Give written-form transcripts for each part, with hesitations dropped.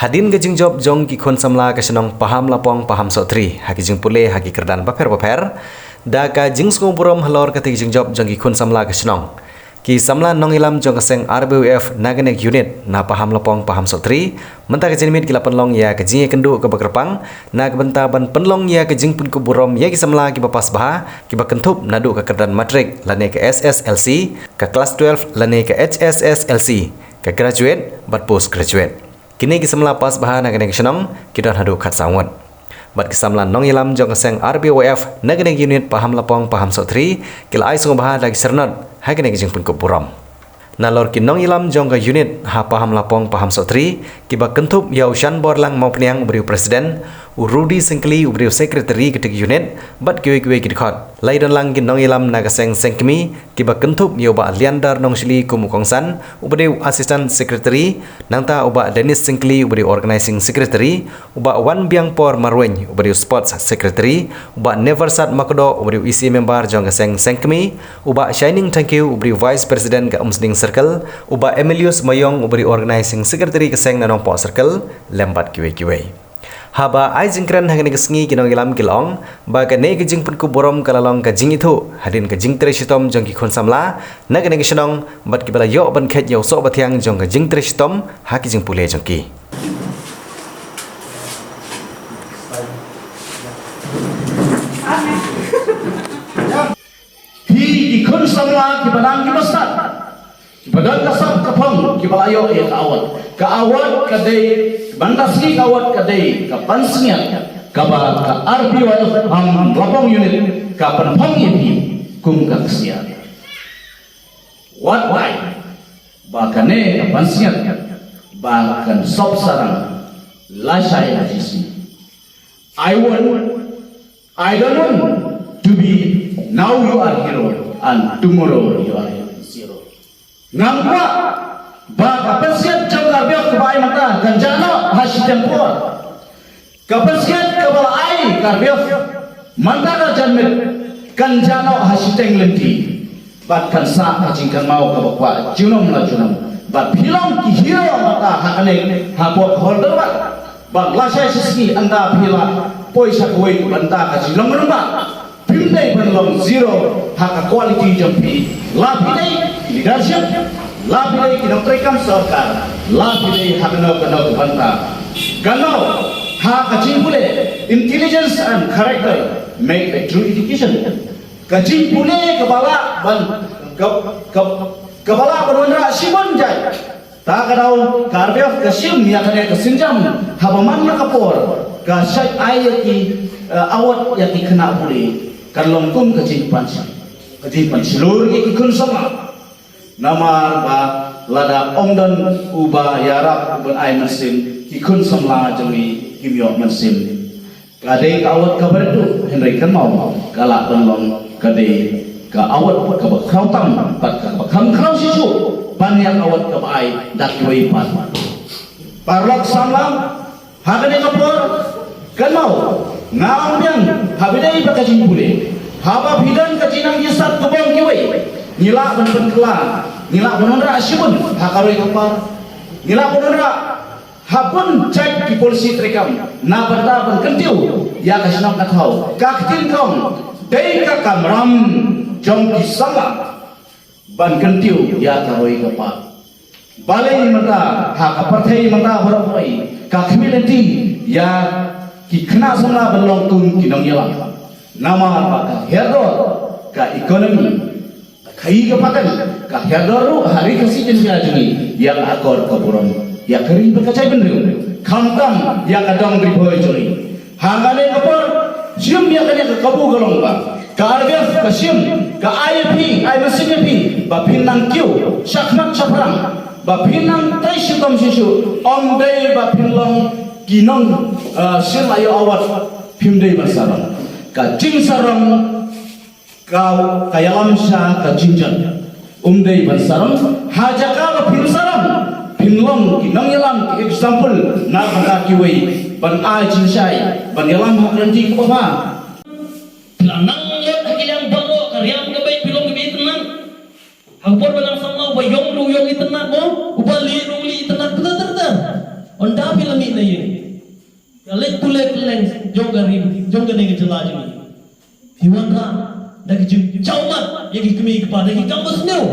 Hadin gajing job jong ki khon samla ka senong paham lapong paham sotri haki jing pule haki kerdan baper da ka jing skong burom halor ka jing job jong ki khon samla ka senong ki samla nong ilam jong ka seng RBUF naganek unit na paham lapong paham sotri menta ka jenmit ki lapan long ya ka jing kendu ka bakrepang na ka benta ban penlong ya ka jing pun ku burom ya ki samla ki bapas baha ki bakentup nadu ka kerdan matrik lane ka SSLC ka kelas 12 lane ka HSSLC ka graduate bat post graduate kini kisamla pas bahan naganek senong kita hadu khat sawon bat kisamla nong ilam jong seng RBOF naganek unit paham lapong paham sotri kila ai sung bahan lagi sernot haganek jing pun kupuram nalor ki nong ilam jong ka unit ha paham lapong paham sotri kiba kentup yau shan borlang mau peniang ubri presiden Rudi Sengkli ubri sekretari ketik unit bat kiwe kidkhot laidon lang ki nong ilam naga seng sengkmi kiba kentup yau ba liandar nong shili kumukongsan ubri assistant secretary nangta uba Dennis Sengkli ubri organizing secretary uba Wan Biang Por Marwen ubri sports secretary uba Neversat Makodo ubri isi member jong ka seng sengkmi uba Shining Thank you ubri vice president ka Umsding circle uba Emilius Mayong ubri organizing secretary ka seng nanong po circle lembat kiwe haba ai jingkran hagani kesngi kinong ilam kilong ba ka ne ke jing pun ku borom kalalong ka jing itu hadin ka jing tresitom jong ki khon samla nagane ke senong bat ki bala yo ban khet yo so bathiang jong ka jing tresitom ha ki jing pule jong ki hi khon samla ki balang ki basat badan kasab kapang ki balayo e ka awat ka dei bandasli ka awat ka dei ka pansniat ka ba ka RBOF ham lapong unit ka panpang yepi kum ka ksiat what why ba kane ka pansniat ba kan sob sarang la shai hadisi I don't want to be now you are hero and tomorrow you are zero ngangpa ba kapasiat jong karbiok kebai mata ganjano hasitempur kapasiat kebal ai karbiok mata ka janmet ganjano hasiteng lenti bat kan sa hajingkan mau kabakwa junom la junom bat film ki hero mata hakane hapot holder bat lasai siski anda pila poisa kuai banta ka jinong rumba pimdai banlong zero hak quality jampi lapidai leadership lapidai kinotrekam sarkar lapidai hakno kano banta gano hak kajipule intelligence and character make a true education kajipule kepala ban kepala banwandra simon jai ta kadau karbiaf kasim yakane kasinjam habaman kapor ka syai ayati awat yati kena buli kalong kum kajipan seluruh ikun sama nama ba lada omdan uba yarap uban ay mesin ikun samla jami kimyo mesin kadai awat kabar itu henry kan mau galak penlong kadai ka awat ka bakrautam pat ka bakham krau sisu banyak awat ka bai dak wei pat parlok samlam hagane kapor kan mau ngambiang habidai bakajing pule haba bidan kajinang yesat tubong kiwei nila ban penkela nila bonondra asyun hakaroi kapar nila bonondra hapun cek ki polisi trekam na berta ban kentiu ya kasnam kathau kaktin kong dei ka kamram jong ki sama ban kentiu ya karoi kapar balai mata ha kaparthei mata horoi kakmilenti ya ki khna samla belong tun ki nong yalang nama ka herdor ka ekonomi khai ka patal ka herdor hari kasi jenja juni yang akor ka buron ya kari berkacai benru khamtam yang adong riboi juni hangane kapor sium ya kanya ka kabu golong ba ka argaf ka sium ka IFP ai mesinpi ba pinang kiu syaknak saprang ba pinang tai sitom sisu om dei ba pinlong ginong silayo awat pimdei basarang ka jing sarang kau kayalam sha ka jinjan umdei basarang hajaka ba pim sarang pinlong ginong yalam example na baka kiwei ban a jinshai ban yalam hakranti ko ba lanang yat hakilang baro karyam gabay pilong gabi tenan hangpor banang samau bayong ruyong itenan mo ubali ruli itenan betul. Onda bilami na yin. Alek kulek leng jongga ne gejala jini. Hiwan ra dagi jaumat yagi kemi kepada dagi kampus neu.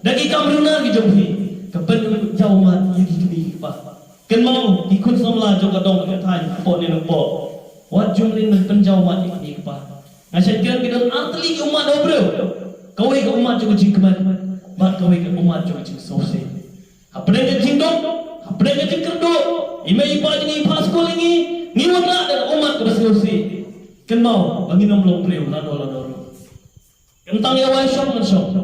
Dagi kamruna gi jomhi. Kepen jaumat yagi kemi kepada. Ken mau ikut samla jongga dong ke thai po ne po. Wat jumlin men penjaumat yagi kemi kepada. Ngasih kiran kita atli umat dobro. Kau ke umat juga jingkeman. Mat kau ke umat juga jing sose. Apa ke jingdong? Apa ke jingkerdo? Ime ipa jini pas kolingi. Ni wala dan umat ke sose. Ken mau bagi nomlong preu lado. Kentang ya wai syok man syok.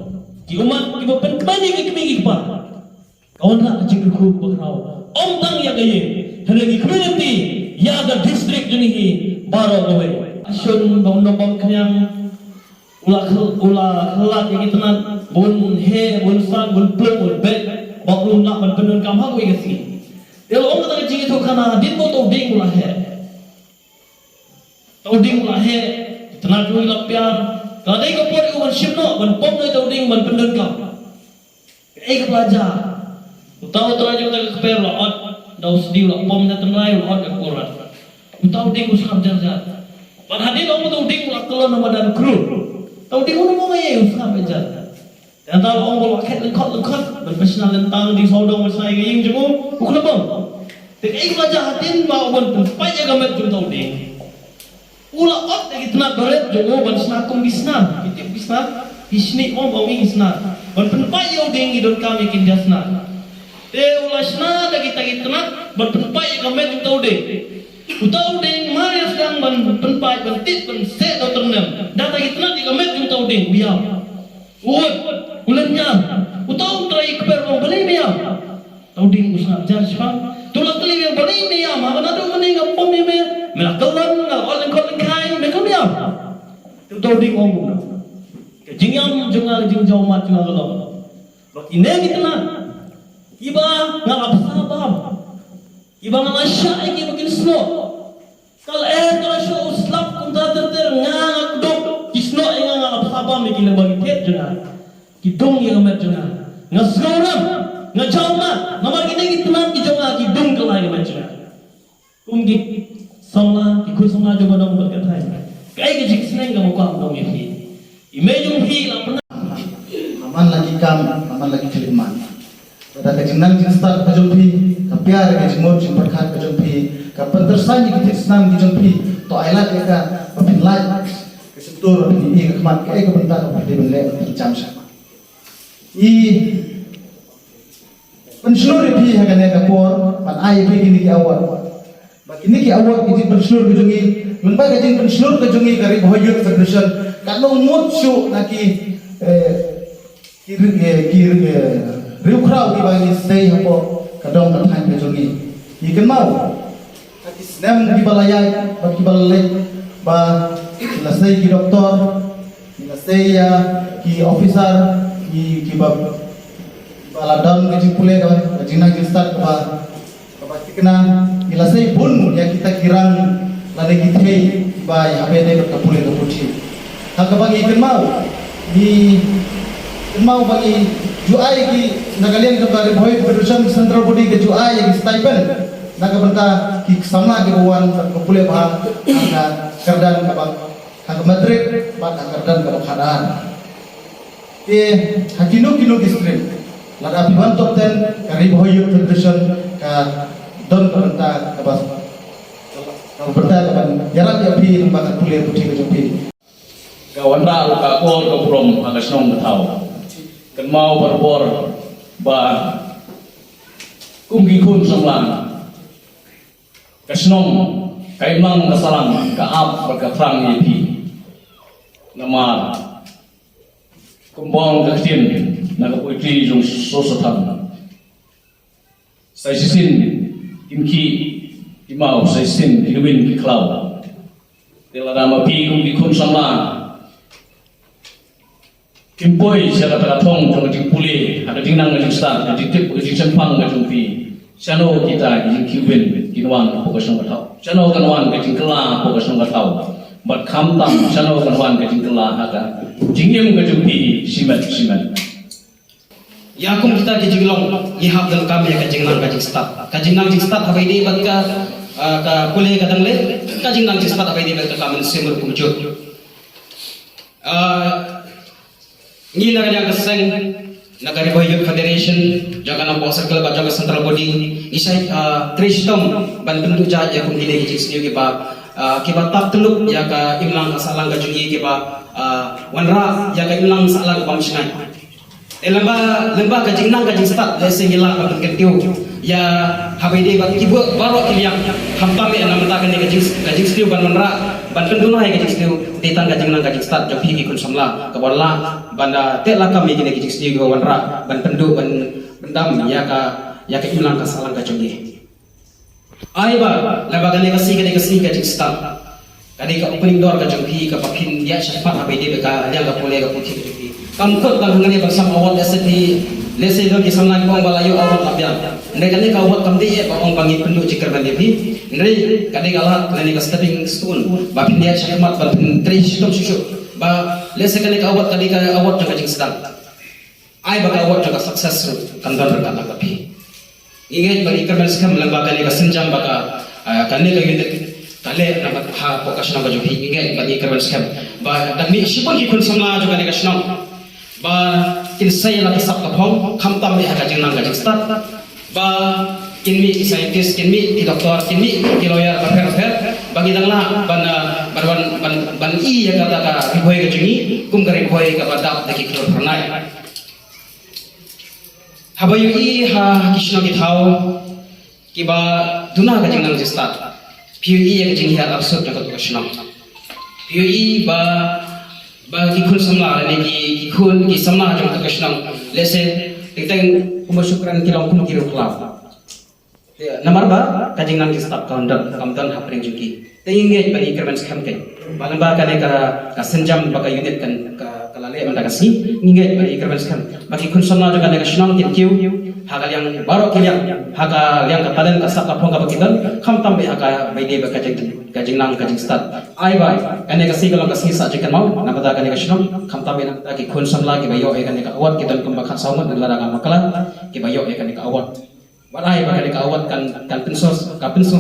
Ki umat ki bapen kemani ki kemi pa. Kawan nak jing ku bakrau. Om tang ya gaye. Henegi community ya ga district jini hi baro gawe. Asyun bang nombang kenyang ulah kelat yang kita nak bun he bun sang bun plung bun bet baklum nak bun penun kam hak we gasi. Dia orang kata jing itu kana din bo to ding ulah he. To ding ulah he tenar ju ila piar. Kalau dai ko por ko bun shimno bun pom noi to ding bun penun kam. Ek belajar. Utaw to aja kita keper lo ot dau sedi lo pom na tenai lo ot ke koran. Utaw ding usam jar. Pada hadir orang tu ding ulah kelon nama dan kru. Tahu ding orang mau ye usah bejar. Dan tahu orang boleh ket lengkot berpersonal tentang di saudong saya yang jemu bukan bang. Tekai belajar hatin bawa ban payah gamet jum tahu ding. Ulah ot lagi tenak baret jemu ban snakum bisna. Kita bisna isni om bawi isna. Ban payah ding idon kami kin jasna. Te ulah sna lagi tenak ban payah gamet jum tahu ding. Utau ding mari sedang penpai pentit penset atau ternem. Data kita di kamet utau ding biar. Ulannya. Utau try keper orang beli biar. Tau ding usah jar siapa. Tulah kali yang beli biar. Mana ada mana yang pom ni biar. Melakalan orang orang kai mereka biar. Utau ding orang. Jingyam jangan jing jauh mat jangan kalau. Ini kita nak. Iba nggak apa sabar. Iba nga siya ay kibagin sno. Kal kalau siya uslap kung tater nga dok kisno ay nga apsaba may kilabagi tet juna. Kidong yung met juna. Nga sgauram, nga jawma, nga marginay itunan ki jawma kidong kalay met juna. Kung gik samla, kikul samla jawma dong berkatay. Kaya gijik sineng nga mukha dong yung hi. Imejong hi lang pernah. Aman lagi kam, aman lagi keliman. Pada kejinang jinstar kejumpi, kapiar kejimur jimperkat kejumpi, kapentersan kejisnam kejumpi, to ailat eka papinlai kesentur ini kemat ke kebentar kepada benle terjam sama. I penseluruh pi hagane kapor, man ai pi kini ki awal. Bakini ki awal kiji penseluruh kejungi, munpa kejing penseluruh kejungi kari boyut federation, kanong mutsu naki riu krau di bagi stay hapo kadong bertahan kejungi. Ikan mau hati senam di balaya bagi balai ba selesai ki doktor, selesai ya ki officer, ki baladon kejing pule kawan kejina start ba kena selesai pun ya kita kirang lari kita ba habene kapule kaputi. Hak bagi ikan mau bagi juai ki nagalian ke bari boy production central body ke juai ki stipend naga benta ki sama ki bawan ke pule bah angka kerdan ke bang angka matrik bat kerdan ke khadaan hakino kino ki stream lada piwan top 10 kari boy production ka don ke benta ke bas ke benta ke bang jarak ya pi lembaga pule putih ke jopi kawan ra ka kol ke prom angka snong ke tau kan mau berbor ba kumgi kun samlang kasnong kaimang kasalang kaap berkatrang yepi nama kumbang katin naga poetry jong sosatan sai sisin imki imau sai sin ilwin ki cloud tela nama pi kumgi kun samlang Kimpoi siapa terkatong jong jing pulih ada jing nang jing start jing tip jing sempang jing pi chano kita jing kiwin kinwan fokus nang katau chano kanwan jing kela fokus nang katau bat kham tam chano kanwan jing kela ada jing yem jing pi simat ya kum kita ke jinglong ihap dan kami ya kajingnang kajing start apa ini bat ka pule kadang le kajingnang jing start apa ini bat ka kamen semur kum jut ni na yang keseng Nagari Boyot Federation jaga nampak circle ba jaga central body isai tristom ban bentuk jahat ya kum gile kijing sendiri kiba tap teluk ya ka imlang salang ka jungi kiba wanra ya ka imlang salang ka pamsinai lembah kajing nang kajing start leseng hilang ka kentiu ya habide ba kibu baro kiliang hampa me na mata kan kajing stiu ban wanra ban penduna ya kajing stiu titan kajing nang kajing start jopi ki kun samla ka wala banda tela kami gine kajing stiu ka wanra ban pendu ban bendam ya ka imlang ka salang ka jungi ai ba lembah kane kasi kajing start kadi ka opening door ka jopi ka papin ya syafa habide ka yang ka pole ka putih kamkot kan ngani bangsam awat eseti lese do kisamna ko balayo awat labyan ndai kani ka awat kamdi e ba ong bangi pendu cikar bandi bi ndai kani galat kani ka stepping stone ba pindia syakmat ba trish tom susu ba lese kani ka awat jaga jing sedang ai ba ka awat jaga sukses kan don ka la bi ingat bagi kerban sekam lembaga kani ka senjam ba ka kani ka yunit kale namat ha fokus na ba jo hi ingat bagi kerban sekam ba dami sipon ki kun samla jo kani ka snong ba kin saya la kasap ka phong kham tam me ha jing nang ka jing start ba kin mi scientist kin mi doktor kin mi lawyer ba fer bagi dang la ban i ya kata ka riboy ka jingi kum ka riboy ka badap daki klor pranai habayu i ha kishno ki thau ki ba duna ka jing nang jing start piu i ya ka jing ha absurd ka to kishno piu i ba bagi kun samla ni ki samla jong ta kashnam lese teng kumusukran kilong kum kiro klab nomor ba kajing nang stop counter kamdan hapring juki tengenge bani kerban skam ke balang ba kane ka senjam ba ka unit kan ka kalale manda kasi ninge bani kerban skam bagi kun samla jong ka kashnam kin kiu hagal yang baro kiliang haga yang ka talen ka sak ka phong ka bakidan kham tam be haga bai de ba kajing nang kajing start ai ba kane ka sigalong ka sisa jikan mau namata kane ka shnom kham tam be na ki kun samla ki bayo e kane ka awat kidan kum bakhat saungat dan lara ka makala ki bayo e kane ka awat warai ba kane ka awat kan pensos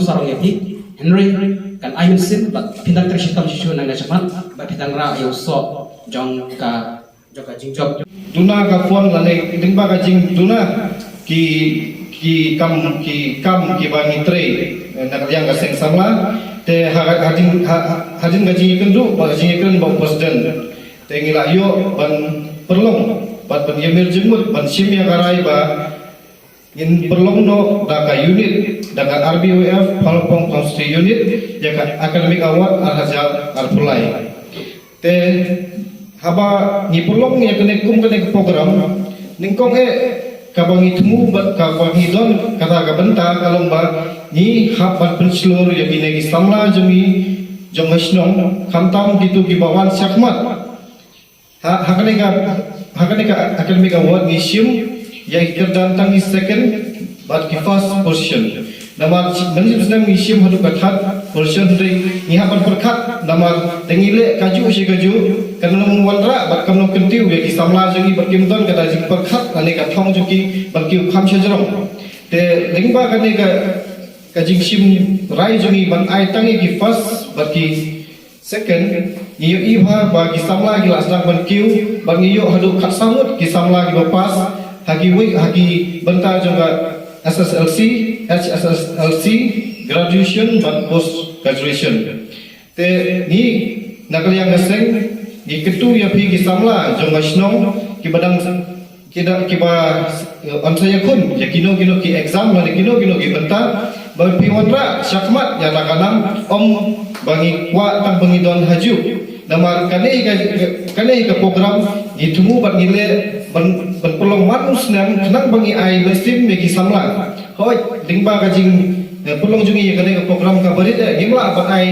sarong yati Henry kan aimin sim ba pindang trishitam shishu nang na chapan ba pindang ra yo so jong ka joka jingjok duna ka phone lane dingba ka jing duna ki kam ki bangi tre nak yang ka seng samla te hajin gaji kendu ba gaji ken ba presiden te ngila yo ban perlong ban yemir jemut ban sim ya garai ba in perlong do da ka unit da ka RBOF Palpong Constitution unit ya ka academic award arhajal arpulai te haba ni perlong ya kene kum kene program ningkong kabangi temu kabangi don kata ka benta kalong ba ni hapan penselur ya binegi samla jemi jong hasnong khamtam gitu ki bawan syakmat hakane ka academic award ni sim ya kerdan tangi second but ki first position nama mani bisnam ni sim hadu kathat position dei ni hapan perkhat nama tengile kaju si kaju kan nong wandra bat kam nong kentiu ya ki samla jegi berkim don kata jing perkhat ane ka thong joki berkim kham sejrong te lingba kane ka jing sim rai jogi ban ai tangi ki first baki second ni yo iba bagi samla ki lasdang ban kiu bagi yo hadu khat samut ki samla ki bapas hagi bentar juga SSLC, HSLC, graduation dan post graduation. Te ni nakal yang geseng ni ketu ya pi kisamla jong asnong ki badang kida kiba ansaya kun ya kino ki exam la kino ki bentar ba pi wandra syakmat ya nakanam om bangi kwa tang bangi don haju namar kane ka program itu bat nile ban pelong manus nang kenang bangi ai mesin megi samla hoi dingba ka jing pelong jungi kane ka program ka barit gimla bat ai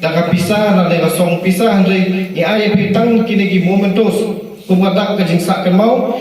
daga pisah na le song pisah andre ni ai pitang kini ki momentos kumadak ka jing sak kan mau